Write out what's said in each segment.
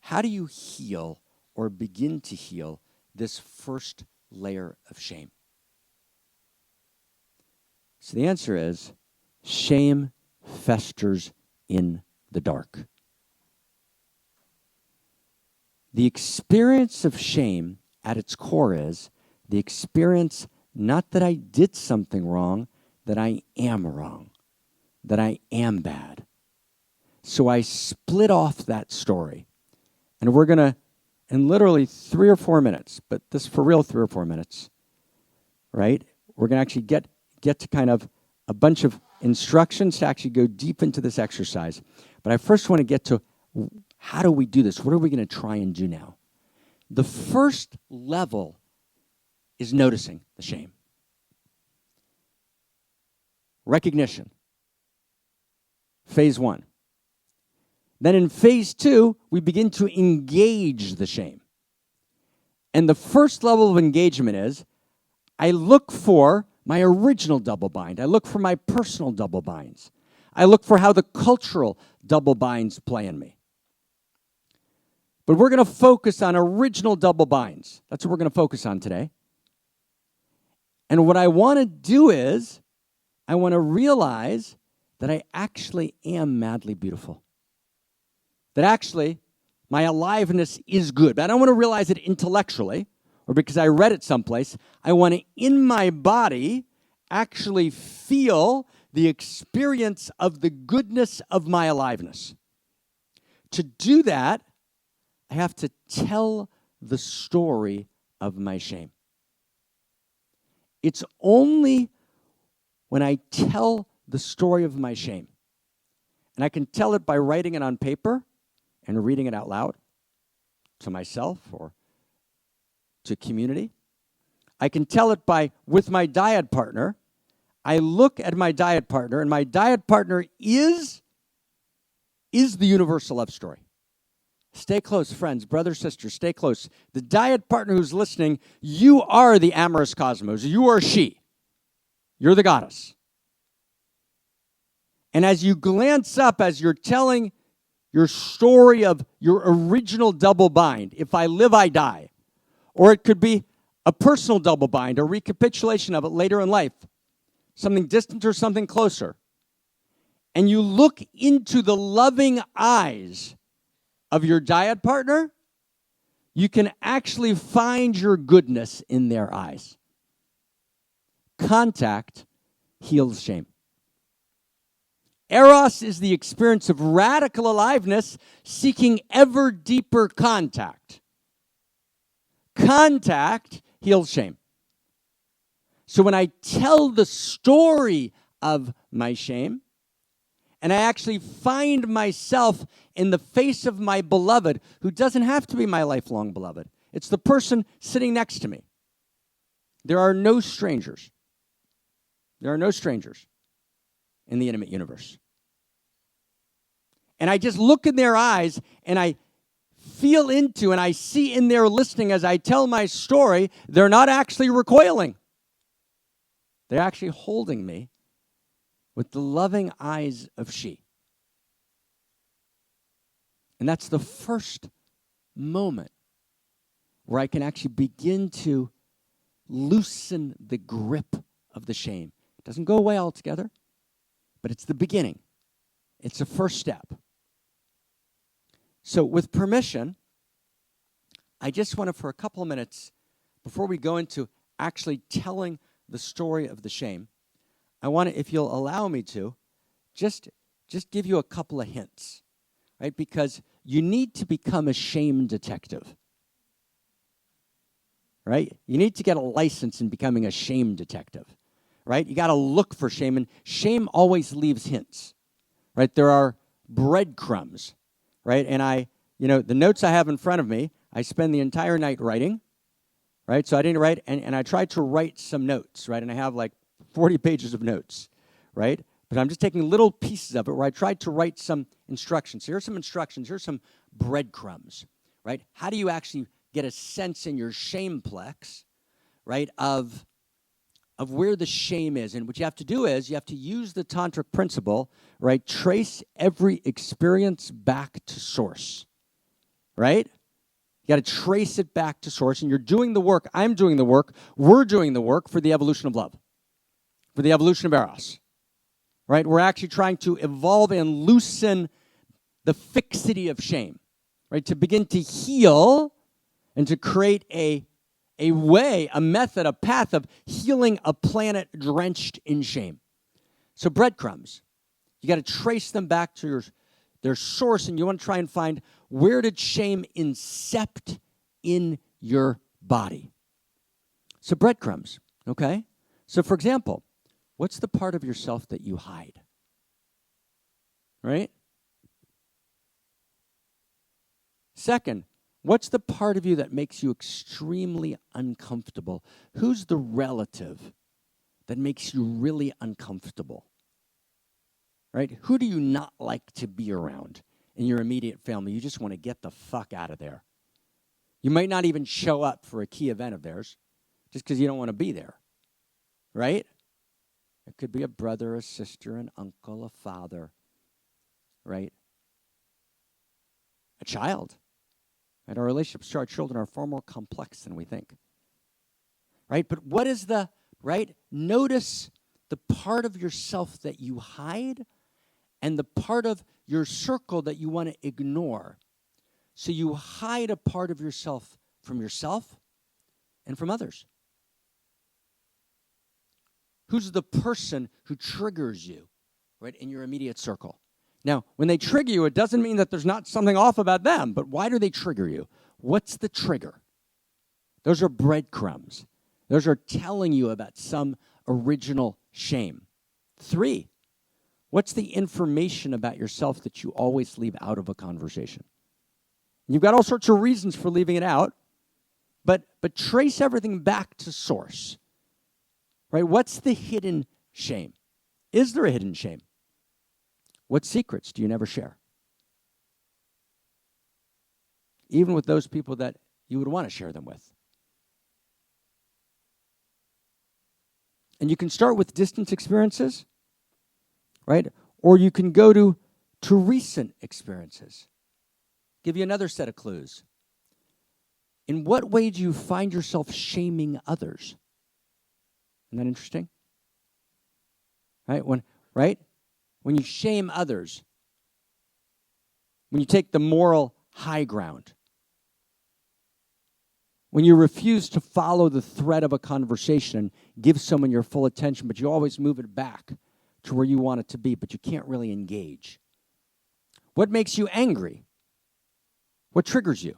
how do you heal or begin to heal this first layer of shame? So the answer is shame festers in the dark. The experience of shame at its core is the experience not that I did something wrong, that I am wrong, that I am bad. So I split off that story. And we're going to, in literally 3 or 4 minutes, but this for real 3 or 4 minutes, right? We're going to actually get to kind of a bunch of instructions to actually go deep into this exercise. But I first want to get to how do we do this? What are we going to try and do now? The first level is noticing the shame. Recognition. Phase 1. Then in phase 2, we begin to engage the shame. And the first level of engagement is I look for my original double bind. I look for my personal double binds. I look for how the cultural double binds play in me. But we're going to focus on original double binds. That's what we're going to focus on today. And what I want to do is I want to realize that I actually am madly beautiful. That actually my aliveness is good. But I don't want to realize it intellectually or because I read it someplace. I want to, in my body, actually feel the experience of the goodness of my aliveness. To do that, I have to tell the story of my shame. It's only when I tell the story of my shame, and I can tell it by writing it on paper and reading it out loud to myself or to community. I can tell it with my dyad partner. I look at my dyad partner, and my dyad partner is the universal love story. Stay close, friends, brothers, sisters, stay close. The dyad partner who's listening, you are the Amorous Cosmos. You are she. You're the goddess. And as you glance up, as you're telling your story of your original double bind, if I live, I die, or it could be a personal double bind, a recapitulation of it later in life, something distant or something closer, and you look into the loving eyes of your dyad partner, you can actually find your goodness in their eyes. Contact heals shame. Eros is the experience of radical aliveness seeking ever deeper contact. Contact heals shame. So when I tell the story of my shame, and I actually find myself in the face of my beloved, who doesn't have to be my lifelong beloved. It's the person sitting next to me. There are no strangers. There are no strangers in the intimate universe. And I just look in their eyes, and I feel into, and I see in their listening as I tell my story, they're not actually recoiling. They're actually holding me with the loving eyes of she. And that's the first moment where I can actually begin to loosen the grip of the shame. It doesn't go away altogether, but it's the beginning. It's the first step. So with permission, I just want to, for a couple of minutes, before we go into actually telling the story of the shame, I want to, if you'll allow me to, just give you a couple of hints, right? Because you need to become a shame detective, right? You need to get a license in becoming a shame detective, right? You got to look for shame, and shame always leaves hints, right? There are breadcrumbs, right? And the notes I have in front of me, I spend the entire night writing, right? So I didn't write, and I tried to write some notes, right? And I have like 40 pages of notes, right? But I'm just taking little pieces of it where I tried to write some instructions. Here's some instructions. Here's some breadcrumbs, right? How do you actually get a sense in your shameplex, right, of where the shame is? And what you have to do is you have to use the tantric principle, right? Trace every experience back to source, right? You got to trace it back to source, and you're doing the work. I'm doing the work. We're doing the work for the evolution of love, for the evolution of Eros, right? We're actually trying to evolve and loosen the fixity of shame, right? To begin to heal and to create a way, a method, a path of healing a planet drenched in shame. So breadcrumbs, you got to trace them back to their source, and you want to try and find, where did shame incept in your body? So breadcrumbs, okay? So for example, what's the part of yourself that you hide? Right? Second, what's the part of you that makes you extremely uncomfortable? Who's the relative that makes you really uncomfortable? Right? Who do you not like to be around in your immediate family? You just want to get the fuck out of there. You might not even show up for a key event of theirs just because you don't want to be there. Right? It could be a brother, a sister, an uncle, a father. Right? A child. And our relationships to our children are far more complex than we think. Right? But what is right? Notice the part of yourself that you hide and the part of your circle that you want to ignore. So you hide a part of yourself and from others. Who's the person who triggers you, right, in your immediate circle? Now, when they trigger you, it doesn't mean that there's not something off about them, but why do they trigger you? What's the trigger? Those are breadcrumbs. Those are telling you about some original shame. 3, what's the information about yourself that you always leave out of a conversation? You've got all sorts of reasons for leaving it out, but trace everything back to source. Right? What's the hidden shame? Is there a hidden shame? What secrets do you never share? Even with those people that you would want to share them with. And you can start with distance experiences, right? Or you can go to recent experiences. Give you another set of clues. In what way do you find yourself shaming others? Isn't that interesting? Right? When you shame others, when you take the moral high ground, when you refuse to follow the thread of a conversation and give someone your full attention, but you always move it back to where you want it to be, but you can't really engage. What makes you angry? What triggers you?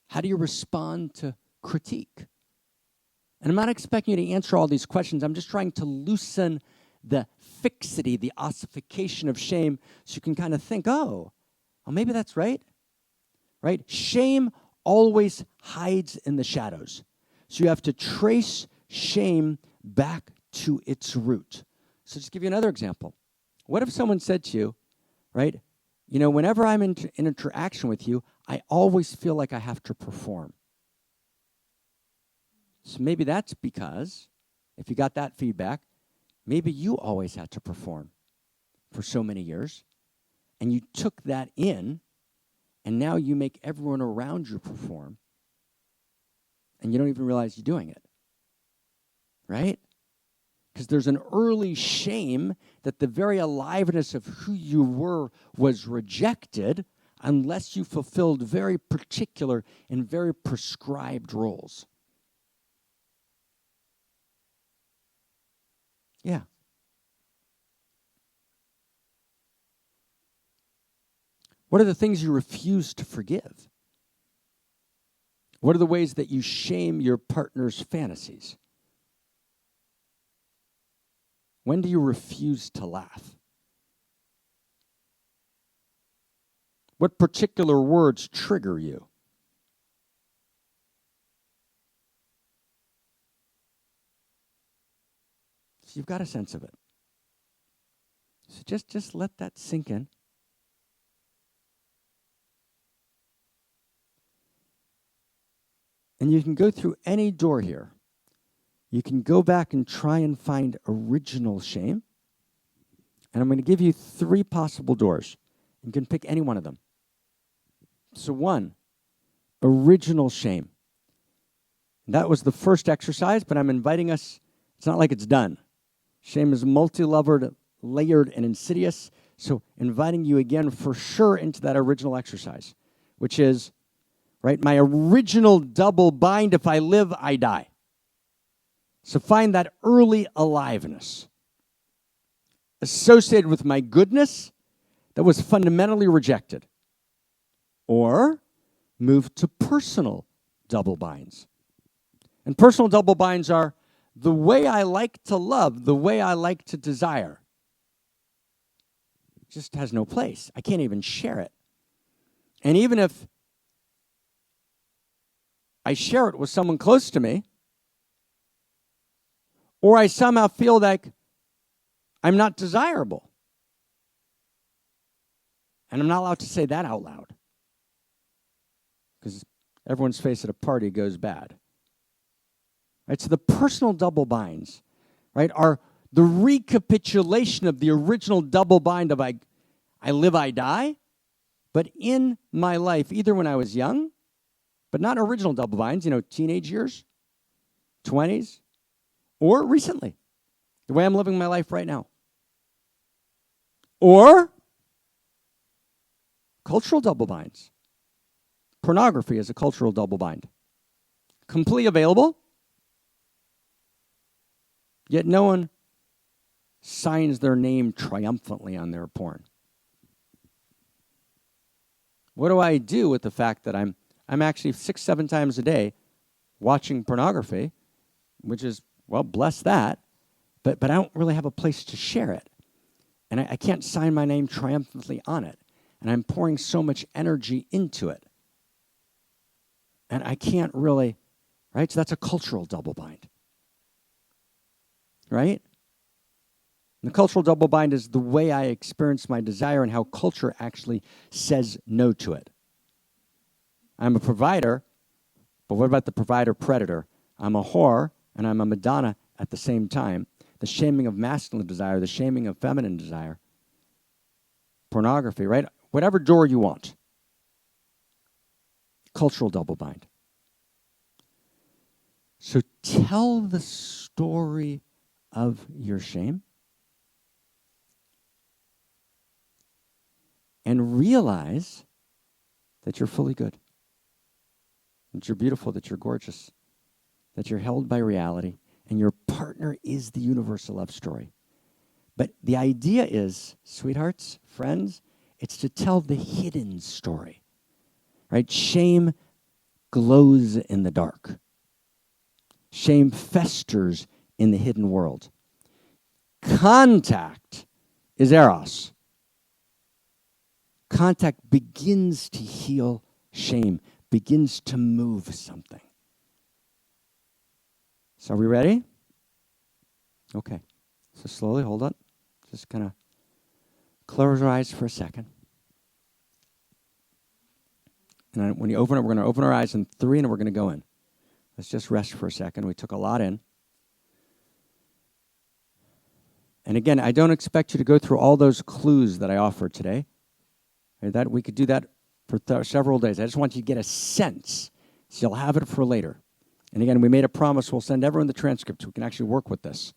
How do you respond to critique? And I'm not expecting you to answer all these questions. I'm just trying to loosen the fixity, the ossification of shame, so you can kind of think, oh, maybe that's right. Right? Shame always hides in the shadows. So you have to trace shame back to its root. So just give you another example. What if someone said to you, right, whenever I'm in interaction with you, I always feel like I have to perform. So maybe that's because, if you got that feedback, maybe you always had to perform for so many years, and you took that in, and now you make everyone around you perform, and you don't even realize you're doing it, right? Because there's an early shame that the very aliveness of who you were was rejected unless you fulfilled very particular and very prescribed roles. Yeah. What are the things you refuse to forgive? What are the ways that you shame your partner's fantasies? When do you refuse to laugh? What particular words trigger you? So you've got a sense of it. So just let that sink in. And you can go through any door here. You can go back and try and find original shame. And I'm going to give you 3 possible doors. You can pick any one of them. So one, original shame. That was the first exercise, but I'm inviting us, it's not like it's done. Shame is multi-leveled, layered, and insidious. So inviting you again for sure into that original exercise, which is, right, my original double bind, if I live, I die. So find that early aliveness associated with my goodness that was fundamentally rejected. Or move to personal double binds. And personal double binds are the way I like to love, the way I like to desire. It just has no place. I can't even share it. And even if I share it with someone close to me, or I somehow feel like I'm not desirable, and I'm not allowed to say that out loud, because everyone's face at a party goes bad. Right? So the personal double binds, right, are the recapitulation of the original double bind of I live, I die. But in my life, either when I was young, but not original double binds, teenage years, 20s, or recently, the way I'm living my life right now. Or cultural double binds. Pornography is a cultural double bind. Completely available, yet no one signs their name triumphantly on their porn. What do I do with the fact that I'm actually 6-7 times a day watching pornography, which is, well, bless that, but I don't really have a place to share it. And I can't sign my name triumphantly on it. And I'm pouring so much energy into it. And I can't really, right? So that's a cultural double bind. Right? And the cultural double bind is the way I experience my desire and how culture actually says no to it. I'm a provider, but what about the provider-predator? I'm a whore, and I'm a Madonna at the same time. The shaming of masculine desire, the shaming of feminine desire. Pornography, right? Whatever door you want. Cultural double bind. So tell the story of your shame and realize that you're fully good, that you're beautiful, that you're gorgeous, that you're held by reality, and your partner is the universal love story. But the idea is, sweethearts, friends, it's to tell the hidden story, right? Shame glows in the dark. Shame festers in the hidden world. Contact is Eros. Contact begins to heal shame, begins to move something. So are we ready? Okay. So slowly, hold on. Just kind of close your eyes for a second. And when you open it, we're going to open our eyes in 3, and we're going to go in. Let's just rest for a second. We took a lot in. And again, I don't expect you to go through all those clues that I offered today. That we could do that for several days. I just want you to get a sense, so you'll have it for later. And again, we made a promise. We'll send everyone the transcript so we can actually work with this.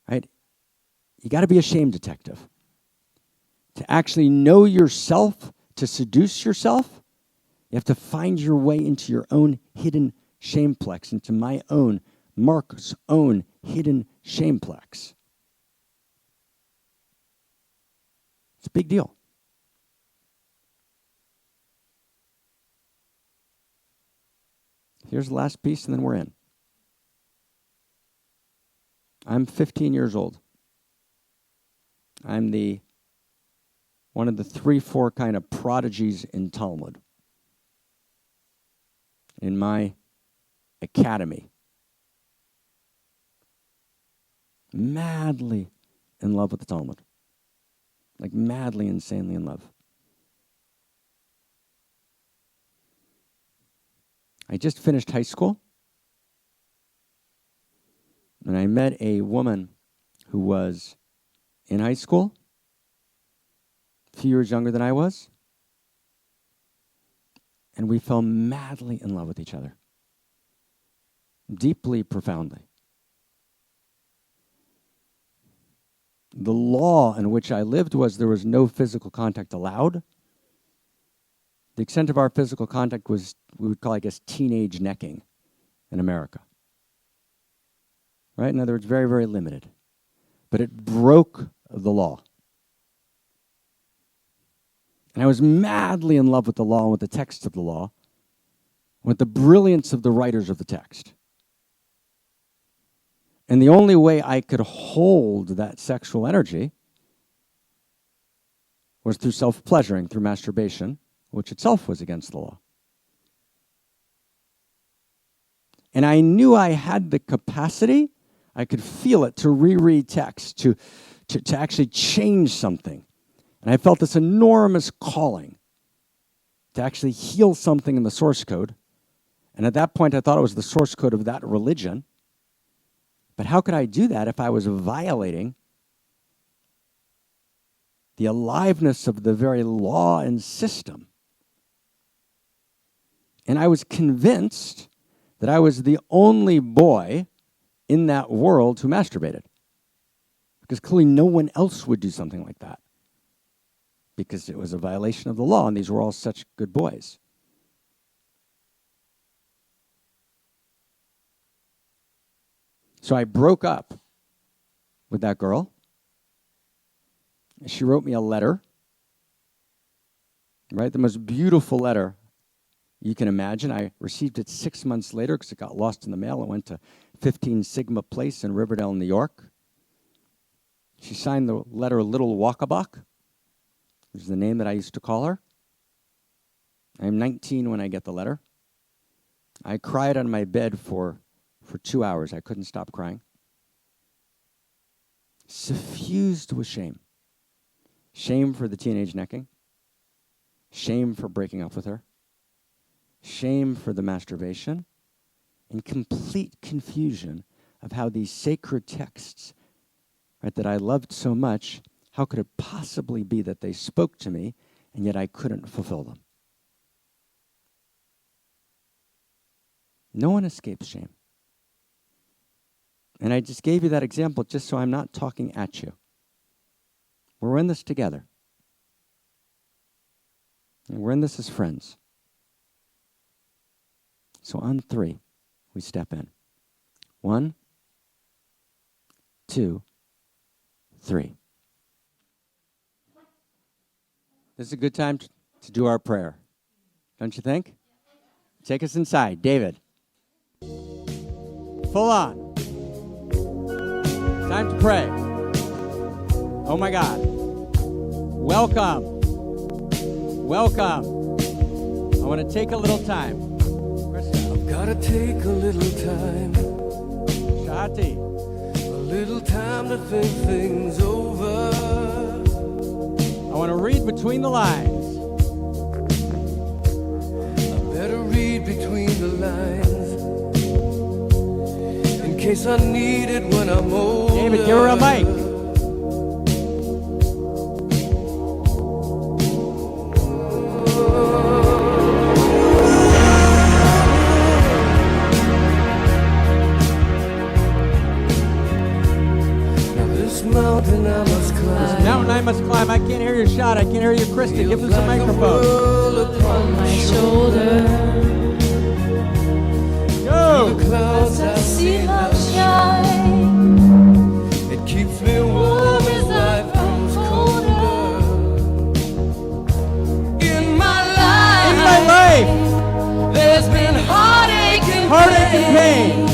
Right? You got to be a shame detective. To actually know yourself, to seduce yourself, you have to find your way into your own hidden shameplex, into my own, Marc's own hidden shameplex. It's a big deal. Here's the last piece, and then we're in. I'm 15 years old. I'm one of the 3-4 kind of prodigies in Talmud. In my academy. Madly in love with the Talmud. Like madly, insanely in love. I just finished high school, and I met a woman who was in high school, a few years younger than I was, And we fell madly in love with each other. Deeply, profoundly. The law in which I lived was there was no physical contact allowed. The extent of our physical contact was, we would call, I guess, teenage necking in America. Right? In other words, very, very limited. But it broke the law. And I was madly in love with the law and with the text of the law, with the brilliance of the writers of the text. And the only way I could hold that sexual energy was through self-pleasuring, through masturbation, which itself was against the law. And I knew I had the capacity, I could feel it, to reread text, to actually change something. And I felt this enormous calling to actually heal something in the source code. And at that point, I thought it was the source code of that religion. But how could I do that if I was violating the aliveness of the very law and system? And I was convinced that I was the only boy in that world who masturbated. Because clearly no one else would do something like that. Because it was a violation of the law, and these were all such good boys. So I broke up with that girl. She wrote me a letter, right? The most beautiful letter you can imagine. I received it 6 months later because it got lost in the mail. It went to 15 Sigma Place in Riverdale, New York. She signed the letter Little Walkabout, which is the name that I used to call her. I'm 19 when I get the letter. I cried on my bed for 2 hours. I couldn't stop crying. Suffused with shame. Shame for the teenage necking. Shame for breaking up with her. Shame for the masturbation. And complete confusion of how these sacred texts, right, that I loved so much, how could it possibly be that they spoke to me and yet I couldn't fulfill them? No one escapes shame. And I just gave you that example just so I'm not talking at you. We're in this together. And we're in this as friends. So on 3, we step in. 1, 2, 3. This is a good time to do our prayer. Don't you think? Take us inside. David. Full on. Time to pray. Oh my God. Welcome. Welcome. I want to take a little time. I've got to take a little time. Shahati. A little time to think things over. I want to read between the lines. I better read between the lines. In case I need it when I'm older. David, give her a mic. Mountain I must climb. This mountain I must climb. I can't hear your shot. I can't hear you, Kristen. Give us a microphone. Upon my shoulder. Go. The clouds I See love shine. It keeps me warm as life grows colder. In my life. In my life. There's been heartache and pain.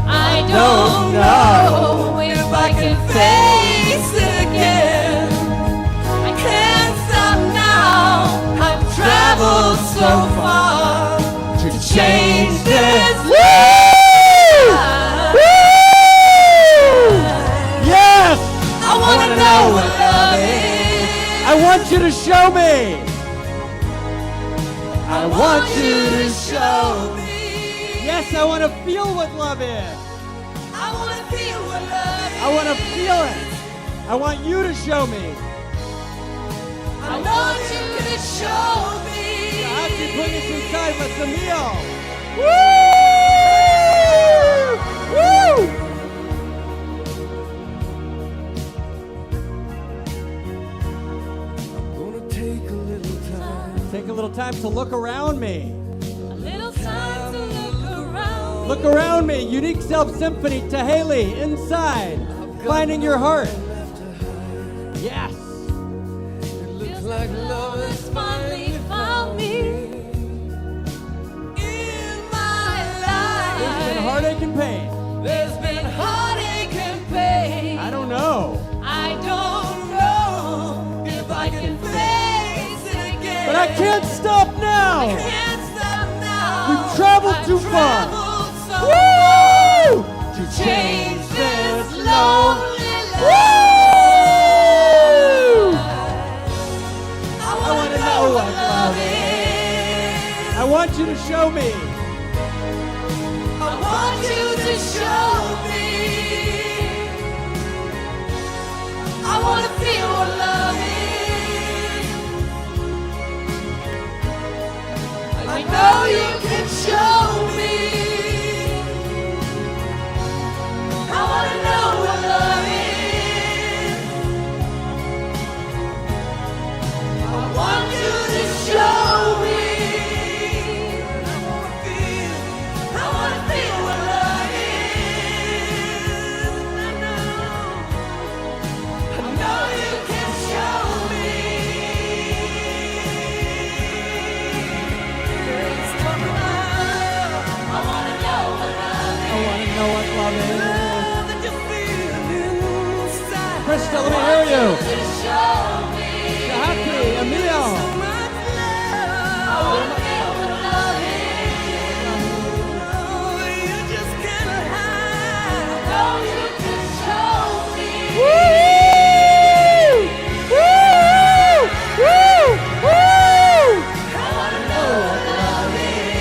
I don't know if I can face it again. I can't stop now. I've traveled so far to change this life. Yes! I want to know what love is. I want you to show me. I want you to show me. Yes, I want to feel what love is. I want to feel what love is. I want to feel it. I want you to show me. I want you to show me. Bring us inside, let's a meal. Woo! Woo! Take a little time to look around me. A little time to look around. Look around me. Unique Self Symphony to Haley inside. Finding your heart. Yes. It looks like love is Finally found me in my life. There's been heartache and pain. There's been heartache and pain. I don't know. I don't know if I can face it again. But I can't stop now. Can't stop now. We've traveled too far. Traveled so Woo! to change this lonely Woo! life. I want to know what love is. I want you to show me. I want you to show me. I want to feel what love is. I know you can show me. I want to know what love is. I want you to show me. I want to feel what love is. I know you can show me. Let's talk about. I want to know what love is. I want to know what love is. Love that you feel inside. Krista, let me hear you. To show me. Shahaki, Emilio. So much love. I want to feel what love is. Oh, you just can't hide. I know you can show me. Woo! I want to know what love is.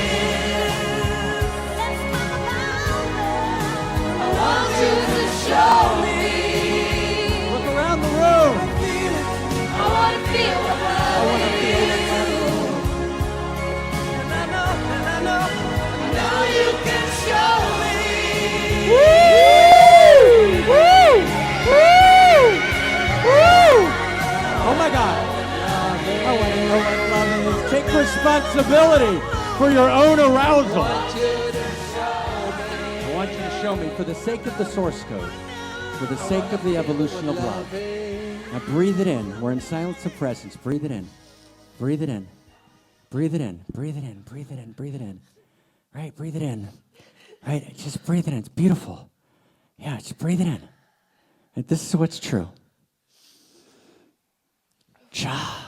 Let's talk about love. I want you to show me. Look around the room. I want to feel what love is. And I know you can show me. Oh my God. I want to know what love is. Take responsibility for your own arousal. I want you to show me for the sake of the source code, for the sake of the evolution of love. Now breathe it in. We're in silence of presence. Breathe it in. Breathe it in. Breathe it in. Breathe it in. Breathe it in. Breathe it in. Right, breathe it in. Right, just breathe it in. It's beautiful. Yeah, just breathe it in. And this is what's true. Cha.